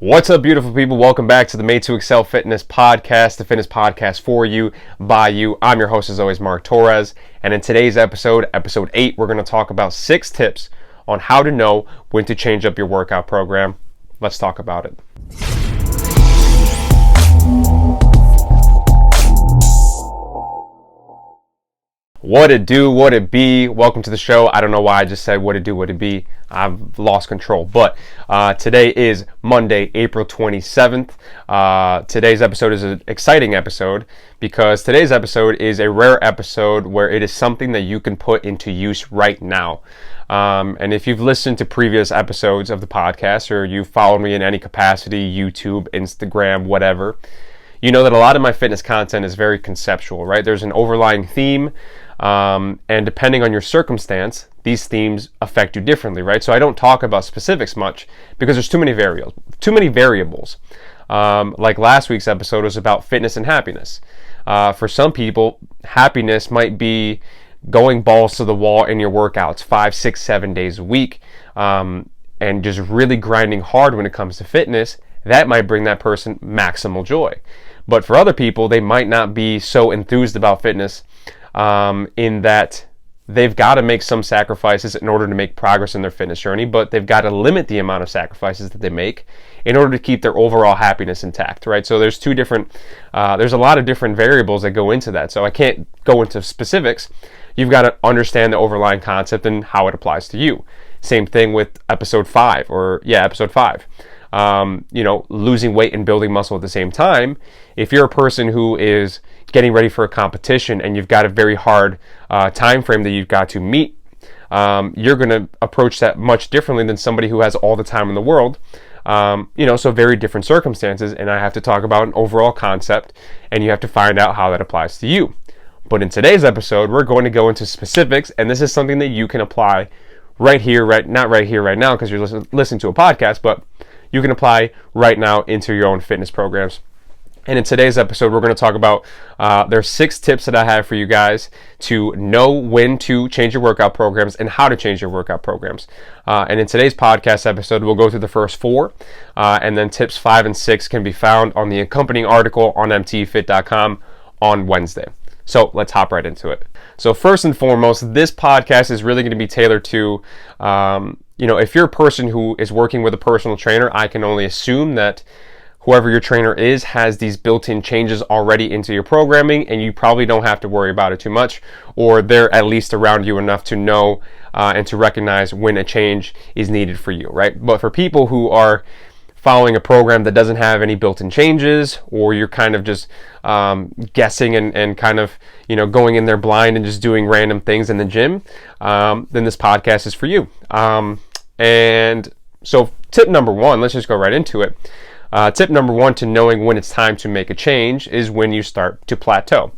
What's up, beautiful people? Welcome back to the Made to Excel Fitness Podcast, the fitness podcast for you, by you. I'm your host, as always, Mark Torres. And in today's episode 8, we're going to talk about 6 tips on how to know when to change up your workout program. Let's talk about it. What it do, what it be? Welcome to the show. I don't know why I just said what it do, what it be. I've lost control. But today is Monday, April 27th. Today's episode is an exciting episode because today's episode is a rare episode where it is something that you can put into use right now. And if you've listened to previous episodes of the podcast or you've followed me in any capacity, YouTube, Instagram, whatever, you know that a lot of my fitness content is very conceptual, right? There's an overlying theme. And depending on your circumstance, these themes affect you differently, right? So I don't talk about specifics much because there's too many variables. Like last week's episode was about fitness and happiness. For some people, happiness might be going balls to the wall in your workouts 5, 6, 7 days a week, and just really grinding hard when it comes to fitness. That might bring that person maximal joy. But for other people, they might not be so enthused about fitness in that they've got to make some sacrifices in order to make progress in their fitness journey, but they've got to limit the amount of sacrifices that they make in order to keep their overall happiness intact, right? So there's a lot of different variables that go into that. So I can't go into specifics. You've got to understand the overlying concept and how it applies to you. Same thing with episode 5. Losing weight and building muscle at the same time. If you're a person who is getting ready for a competition and you've got a very hard time frame that you've got to meet, you're going to approach that much differently than somebody who has all the time in the world. So very different circumstances, and I have to talk about an overall concept, and you have to find out how that applies to you. But in today's episode, we're going to go into specifics, and this is something that you can apply not right here, right now, because you're listening to a podcast, but you can apply right now into your own fitness programs. And in today's episode, we're going to talk about, there are 6 tips that I have for you guys to know when to change your workout programs and how to change your workout programs. And in today's podcast episode, we'll go through the first 4, and then tips 5 and 6 can be found on the accompanying article on mtfit.com on Wednesday. So let's hop right into it. So first and foremost, this podcast is really going to be tailored to, if you're a person who is working with a personal trainer, I can only assume that whoever your trainer is has these built-in changes already into your programming, and you probably don't have to worry about it too much, or they're at least around you enough to know and to recognize when a change is needed for you, right? But for people who are following a program that doesn't have any built-in changes, or you're kind of just guessing and kind of going in there blind and just doing random things in the gym, then this podcast is for you. And so tip number 1, let's just go right into it. Tip number 1 to knowing when it's time to make a change is when you start to plateau.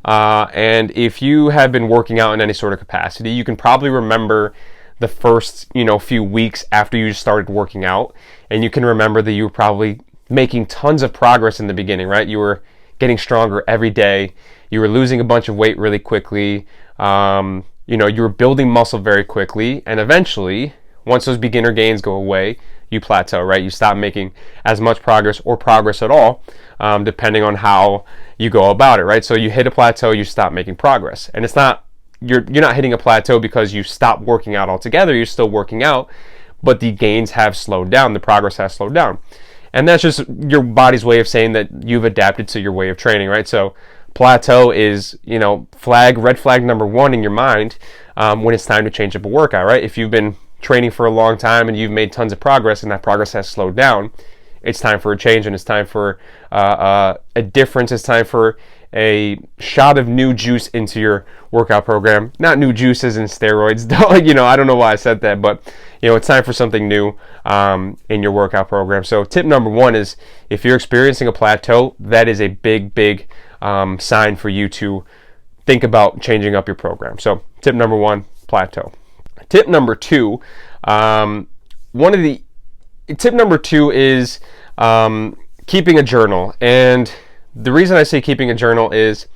And if you have been working out in any sort of capacity, you can probably remember the first few weeks after you started working out, and you can remember that you were probably making tons of progress in the beginning, right? You were getting stronger every day. You were losing a bunch of weight really quickly. You were building muscle very quickly, and eventually, once those beginner gains go away, you plateau, right? You stop making as much progress or progress at all, depending on how you go about it, right? So you hit a plateau, you stop making progress, and you're not hitting a plateau because you stopped working out altogether. You're still working out, but the gains have slowed down. The progress has slowed down, and that's just your body's way of saying that you've adapted to your way of training, right? So plateau is red flag number 1 in your mind when it's time to change up a workout, right? If you've been training for a long time and you've made tons of progress and that progress has slowed down, it's time for a change, and it's time for a difference. It's time for a shot of new juice into your workout program. Not new juices and steroids, though. I don't know why I said that, but it's time for something new in your workout program. So tip number 1 is, if you're experiencing a plateau, that is a big sign for you to think about changing up your program. So tip number 1, plateau. Tip number 2, tip number 2 is keeping a journal. And the reason I say keeping a journal is,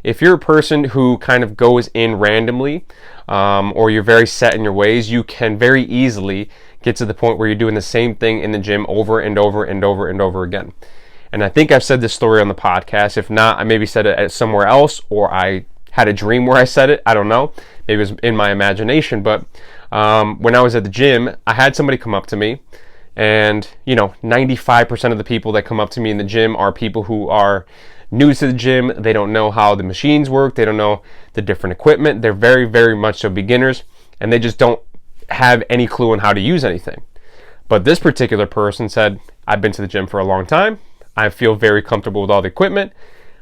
if you're a person who kind of goes in randomly, or you're very set in your ways, you can very easily get to the point where you're doing the same thing in the gym over and over and over and over again. And I think I've said this story on the podcast. If not, I maybe said it somewhere else, or I had a dream where I said it. I don't know. Maybe it was in my imagination. But when I was at the gym, I had somebody come up to me. And, 95% of the people that come up to me in the gym are people who are new to the gym. They don't know how the machines work. They don't know the different equipment. They're very, very much so beginners. And they just don't have any clue on how to use anything. But this particular person said, I've been to the gym for a long time. I feel very comfortable with all the equipment,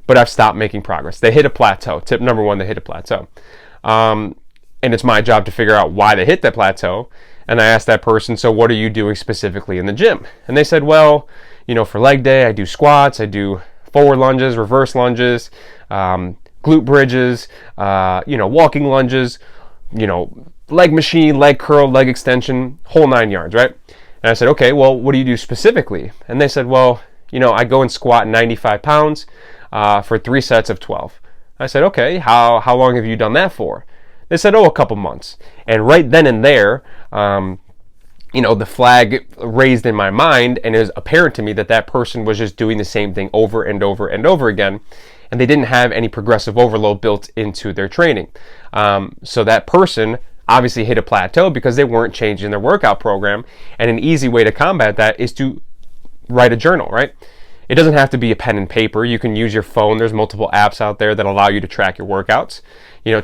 but I've stopped making progress. They hit a plateau. Tip number 1, they hit a plateau. And it's my job to figure out why they hit that plateau. And I asked that person, so what are you doing specifically in the gym? And they said, well, for leg day, I do squats, I do forward lunges, reverse lunges, glute bridges, walking lunges, leg machine, leg curl, leg extension, whole 9 yards, right? And I said, okay, well, what do you do specifically? And they said, well, I go and squat 95 pounds for 3 sets of 12. I said, okay, how long have you done that for? They said, a couple months. And right then and there, the flag raised in my mind, and it was apparent to me that person was just doing the same thing over and over and over again, and they didn't have any progressive overload built into their training. So that person obviously hit a plateau because they weren't changing their workout program, and an easy way to combat that is to write a journal, right? It doesn't have to be a pen and paper. You can use your phone. There's multiple apps out there that allow you to track your workouts.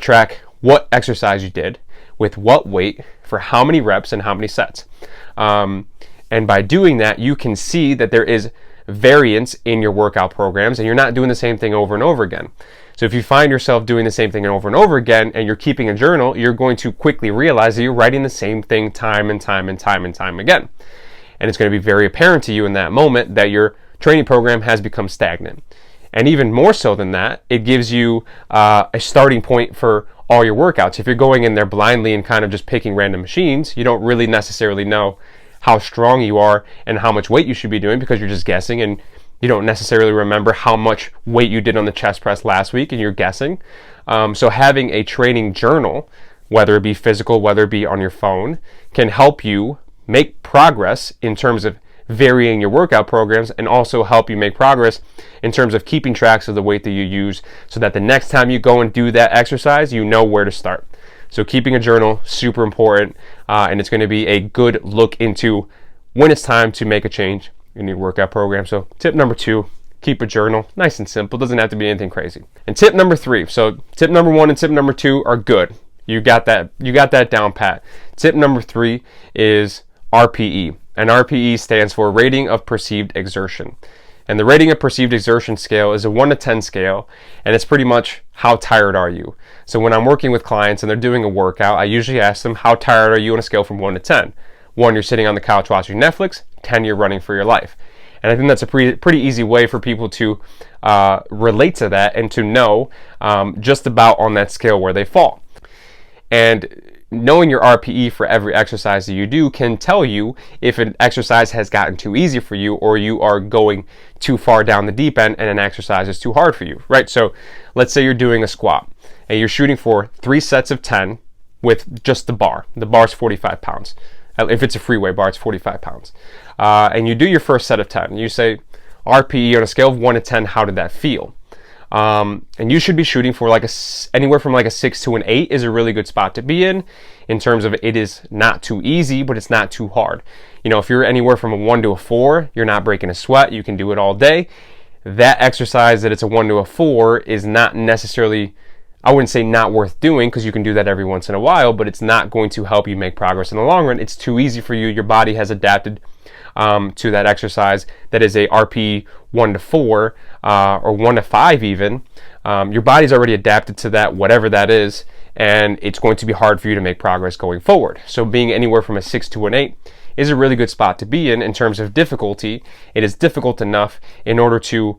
Track what exercise you did with what weight for how many reps and how many sets. And by doing that, you can see that there is variance in your workout programs, and you're not doing the same thing over and over again. So if you find yourself doing the same thing over and over again, and you're keeping a journal, you're going to quickly realize that you're writing the same thing time and time and time and time again. And it's going to be very apparent to you in that moment that your training program has become stagnant. And even more so than that, it gives you a starting point for all your workouts. If you're going in there blindly and kind of just picking random machines, you don't really necessarily know how strong you are and how much weight you should be doing, because you're just guessing, and you don't necessarily remember how much weight you did on the chest press last week, and you're guessing. So having a training journal, whether it be physical, whether it be on your phone, can help you make progress in terms of varying your workout programs, and also help you make progress in terms of keeping tracks of the weight that you use, so that the next time you go and do that exercise, you know where to start. So keeping a journal, super important, and it's going to be a good look into when it's time to make a change in your workout program. So tip number 2, keep a journal. Nice and simple, doesn't have to be anything crazy. And tip number 3, so tip number 1 and tip number 2 are good. You got that down pat. Tip number 3 is RPE. And RPE stands for Rating of Perceived Exertion. And the Rating of Perceived Exertion scale is a 1 to 10 scale, and it's pretty much how tired are you. So when I'm working with clients and they're doing a workout, I usually ask them, how tired are you on a scale from 1 to 10? 1, you're sitting on the couch watching Netflix. 10, you're running for your life. And I think that's a pretty easy way for people to relate to that and to know just about on that scale where they fall. And knowing your RPE for every exercise that you do can tell you if an exercise has gotten too easy for you, or you are going too far down the deep end and an exercise is too hard for you, right? So let's say you're doing a squat and you're shooting for 3 sets of 10 with just the bar. The bar's 45 pounds. If it's a free weight bar, it's 45 pounds. And you do your first set of 10. You say, RPE on a scale of 1 to 10, how did that feel? And you should be shooting for anywhere from a 6 to an 8 is a really good spot to be in terms of it is not too easy, but it's not too hard. If you're anywhere from a 1 to a 4, you're not breaking a sweat, you can do it all day. That exercise that it's a 1 to a 4 is not necessarily, I wouldn't say not worth doing, because you can do that every once in a while, but it's not going to help you make progress in the long run. It's too easy for you. Your body has adapted to that exercise that is a RP 1 to 4 or 1 to 5 even. Your body's already adapted to that, whatever that is, and it's going to be hard for you to make progress going forward. So being anywhere from a 6 to an 8 is a really good spot to be in terms of difficulty. It is difficult enough in order to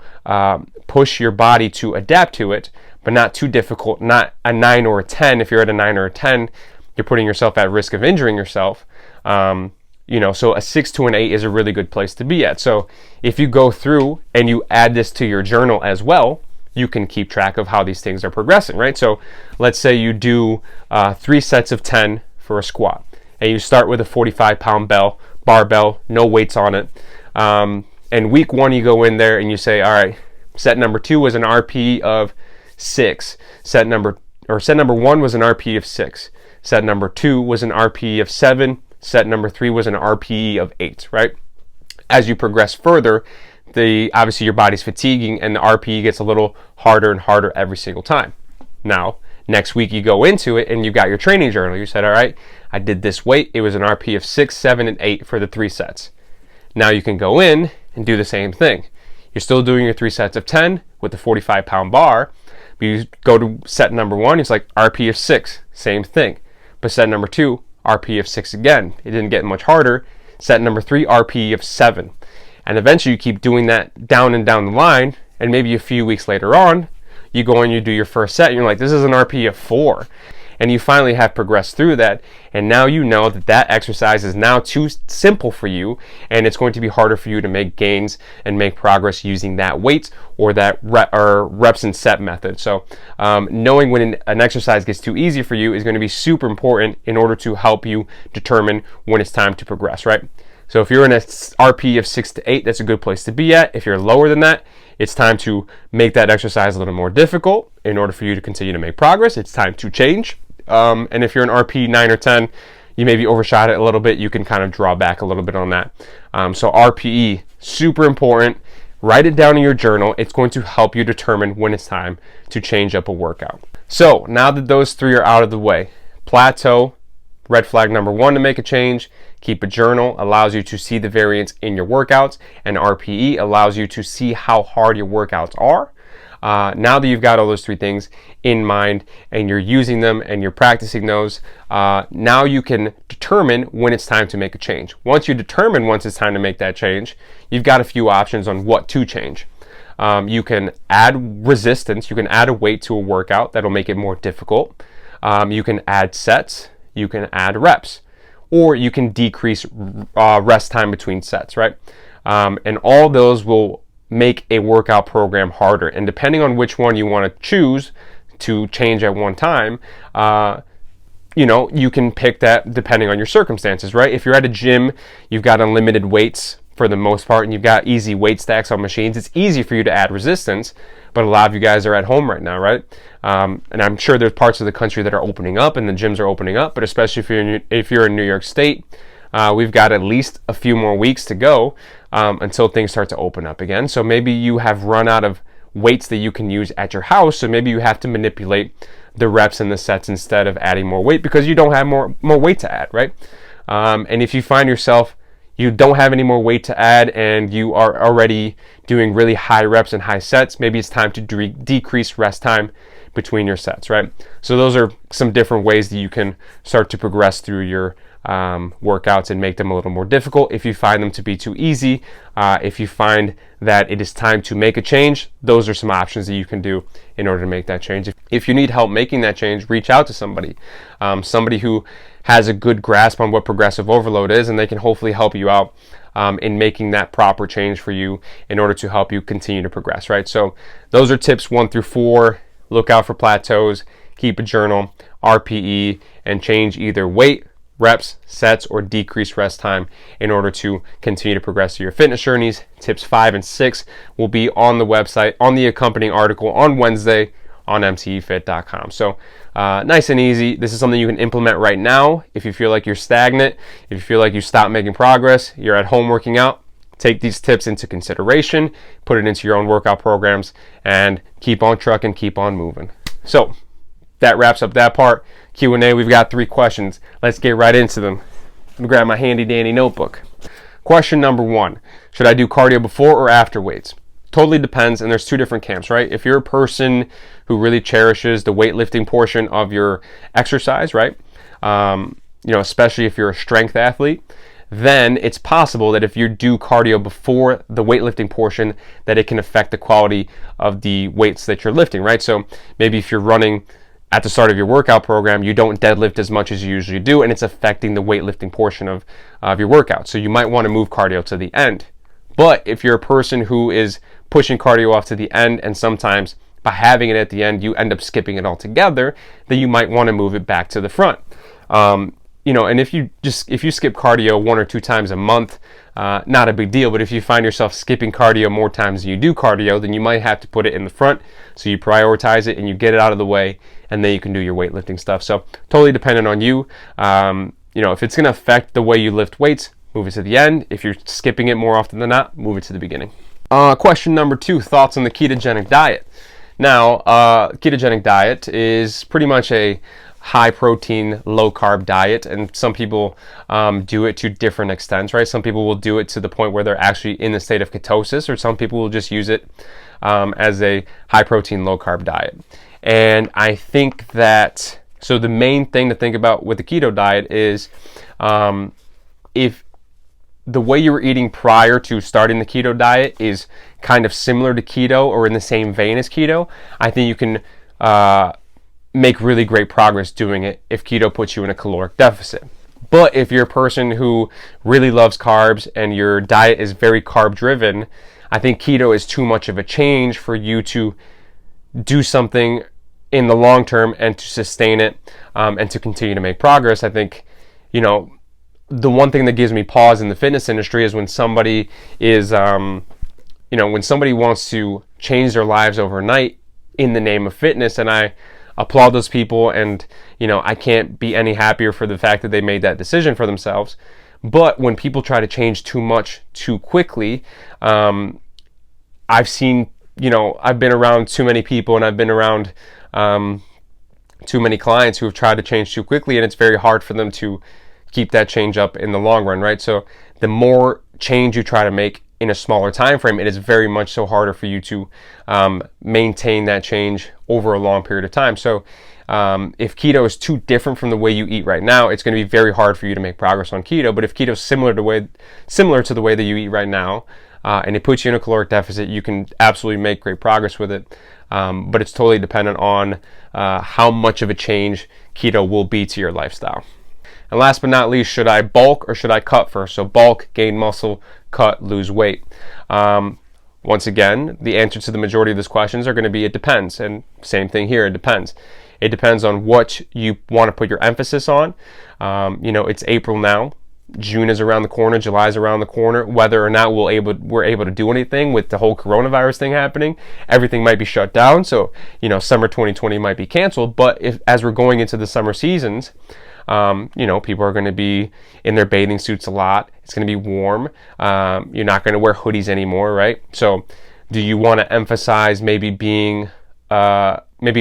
push your body to adapt to it, but not too difficult, not a 9 or a 10. If you're at a 9 or a 10, you're putting yourself at risk of injuring yourself. So a 6 to an 8 is a really good place to be at. So if you go through and you add this to your journal as well, you can keep track of how these things are progressing, right? So let's say you do 3 sets of 10 for a squat, and you start with a 45-pound barbell, no weights on it. And week 1, you go in there and you say, all right, set number 2 was an RPE of 6. Set number 1 was an RPE of 6. Set number 2 was an RPE of 7. Set number 3 was an RPE of 8, right? As you progress further, obviously your body's fatiguing and the RPE gets a little harder and harder every single time. Now, next week you go into it and you got your training journal. You said, all right, I did this weight. It was an RPE of 6, 7, and 8 for the 3 sets. Now you can go in and do the same thing. You're still doing your 3 sets of 10 with the 45-pound bar, but you go to set number 1, it's like RPE of 6, same thing. But set number 2, RPE of 6 again. It didn't get much harder. Set number 3, RPE of 7. And eventually you keep doing that down and down the line, and maybe a few weeks later on, you go and you do your first set, and you're like, this is an RPE of 4. And you finally have progressed through that, and now you know that that exercise is now too simple for you, and it's going to be harder for you to make gains and make progress using that weight or that reps and set method. So knowing when an exercise gets too easy for you is going to be super important in order to help you determine when it's time to progress, right? So if you're in a RPE of 6 to 8, that's a good place to be at. If you're lower than that, it's time to make that exercise a little more difficult in order for you to continue to make progress. It's time to change. And if you're an RPE 9 or 10, you maybe overshot it a little bit. You can kind of draw back a little bit on that. So RPE, super important. Write it down in your journal. It's going to help you determine when it's time to change up a workout. So now that those 3 are out of the way, plateau, red flag number 1 to make a change. Keep a journal, allows you to see the variance in your workouts, and RPE allows you to see how hard your workouts are. Now that you've got all those 3 things in mind and you're using them and you're practicing those, now you can determine when it's time to make a change. Once you determine once it's time to make that change, you've got a few options on what to change. You can add resistance, you can add a weight to a workout that'll make it more difficult. You can add sets, you can add reps, or you can decrease rest time between sets, right? And all those will make a workout program harder. And depending on which one you want to choose to change at one time, you can pick that depending on your circumstances, right? If you're at a gym, you've got unlimited weights for the most part, and you've got easy weight stacks on machines, it's easy for you to add resistance. But a lot of you guys are at home right now, right? And I'm sure there's parts of the country that are opening up and the gyms are opening up, but especially if you're in New York State, we've got at least a few more weeks to go until things start to open up again. So maybe you have run out of weights that you can use at your house, so maybe you have to manipulate the reps and the sets instead of adding more weight because you don't have more weight to add, right? And if you find yourself you don't have any more weight to add and you are already doing really high reps and high sets, maybe it's time to decrease rest time between your sets, right? So those are some different ways that you can start to progress through your workouts and make them a little more difficult. If you find them to be too easy, if you find that it is time to make a change, those are some options that you can do in order to make that change. If you need help making that change, reach out to somebody who has a good grasp on what progressive overload is, and they can hopefully help you out in making that proper change for you in order to help you continue to progress, right? So those are tips 1 through 4. Look out for plateaus, keep a journal, RPE, and change either weight, reps, sets, or decrease rest time in order to continue to progress through your fitness journeys. Tips 5 and 6 will be on the website, on the accompanying article on Wednesday on mtefit.com. So nice and easy. This is something you can implement right now. If you feel like you're stagnant, if you feel like you stopped making progress, you're at home working out, take these tips into consideration, put it into your own workout programs, and keep on trucking, keep on moving. So that wraps up that part. Q&A, we've got 3 questions. Let's get right into them. I'm gonna grab my handy dandy notebook. Question number 1, should I do cardio before or after weights? Totally depends, and there's 2 different camps, right? If you're a person who really cherishes the weightlifting portion of your exercise, right? Especially if you're a strength athlete, then it's possible that if you do cardio before the weightlifting portion, that it can affect the quality of the weights that you're lifting, right? So maybe if you're running at the start of your workout program, you don't deadlift as much as you usually do, and it's affecting the weightlifting portion of your workout. So you might want to move cardio to the end. But if you're a person who is pushing cardio off to the end, and sometimes by having it at the end, you end up skipping it altogether, then you might want to move it back to the front. and if you skip cardio 1 or 2 times a month, not a big deal. But if you find yourself skipping cardio more times than you do cardio, then you might have to put it in the front, so you prioritize it and you get it out of the way, and then you can do your weightlifting stuff. So totally dependent on you. If it's going to affect the way you lift weights, move it to the end. If you're skipping it more often than not, move it to the beginning. Question number 2, thoughts on the ketogenic diet. Now, ketogenic diet is pretty much a high protein, low carb diet, and some people do it to different extents, right? Some people will do it to the point where they're actually in the state of ketosis, or some people will just use it as a high protein, low carb diet. And I think that, so the main thing to think about with the keto diet is if the way you were eating prior to starting the keto diet is kind of similar to keto or in the same vein as keto, I think you can make really great progress doing it if keto puts you in a caloric deficit. But if you're a person who really loves carbs and your diet is very carb driven, I think keto is too much of a change for you to do something in the long term and to sustain it and to continue to make progress. I think, the one thing that gives me pause in the fitness industry is when somebody is, when somebody wants to change their lives overnight in the name of fitness, and I applaud those people, and I can't be any happier for the fact that they made that decision for themselves. But when people try to change too much too quickly, I've seen, I've been around too many people, and I've been around too many clients who have tried to change too quickly, and it's very hard for them to keep that change up in the long run, right? So the more change you try to make in a smaller time frame, it is very much so harder for you to maintain that change over a long period of time. So if keto is too different from the way you eat right now, it's going to be very hard for you to make progress on keto. But if keto is similar to the way that you eat right now, and it puts you in a caloric deficit, you can absolutely make great progress with it. But it's totally dependent on how much of a change keto will be to your lifestyle. And last but not least, should I bulk or should I cut first? So bulk, gain muscle, cut, lose weight. Once again, the answer to the majority of these questions are going to be it depends. And same thing here, it depends. It depends on what you want to put your emphasis on. It's April now. June is around the corner. July is around the corner. Whether or not we're able to do anything with the whole coronavirus thing happening, everything might be shut down. So, summer 2020 might be canceled. But as we're going into the summer seasons, people are going to be in their bathing suits a lot. It's going to be warm. You're not going to wear hoodies anymore, right? So do you want to emphasize maybe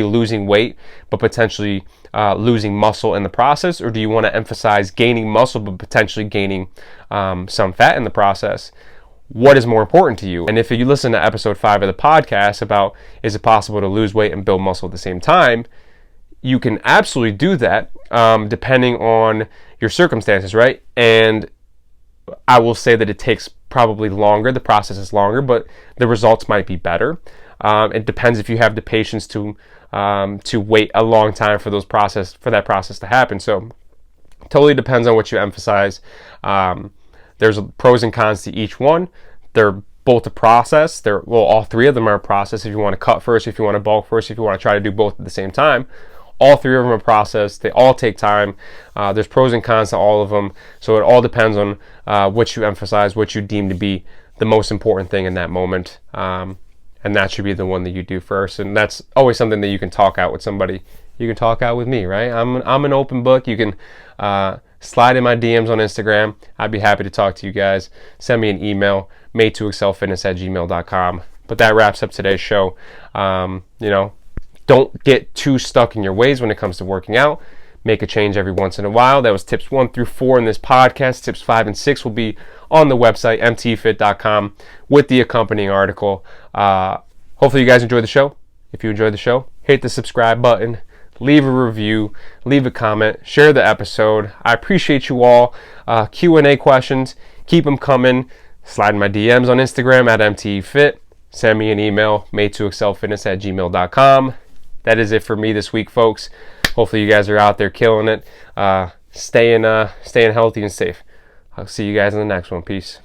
losing weight, but potentially losing muscle in the process? Or do you want to emphasize gaining muscle, but potentially gaining some fat in the process? What is more important to you? And if you listen to episode 5 of the podcast about is it possible to lose weight and build muscle at the same time, you can absolutely do that depending on your circumstances, right? And I will say that it takes probably longer. The process is longer, but the results might be better. It depends if you have the patience to wait a long time for that process to happen. So totally depends on what you emphasize. There's pros and cons to each one. They're both a process. All 3 of them are a process. If you want to cut first, if you want to bulk first, if you want to try to do both at the same time, all 3 of them are a process. They all take time. There's pros and cons to all of them. So it all depends on what you emphasize, what you deem to be the most important thing in that moment. And that should be the one that you do first. And that's always something that you can talk out with somebody. You can talk out with me, right? I'm an open book. You can slide in my DMs on Instagram. I'd be happy to talk to you guys. Send me an email, made2excelfitness@gmail.com. But that wraps up today's show. Don't get too stuck in your ways when it comes to working out. Make a change every once in a while. That was tips 1 through 4 in this podcast. Tips 5 and 6 will be on the website, mtfit.com, with the accompanying article. Hopefully you guys enjoyed the show. If you enjoyed the show, hit the subscribe button, leave a review, leave a comment, share the episode. I appreciate you all. Q&A questions, keep them coming. Slide in my DMs on Instagram @mtefit. Send me an email, made2excelfitness@gmail.com. That is it for me this week, folks. Hopefully you guys are out there killing it, staying healthy and safe. I'll see you guys in the next one. Peace.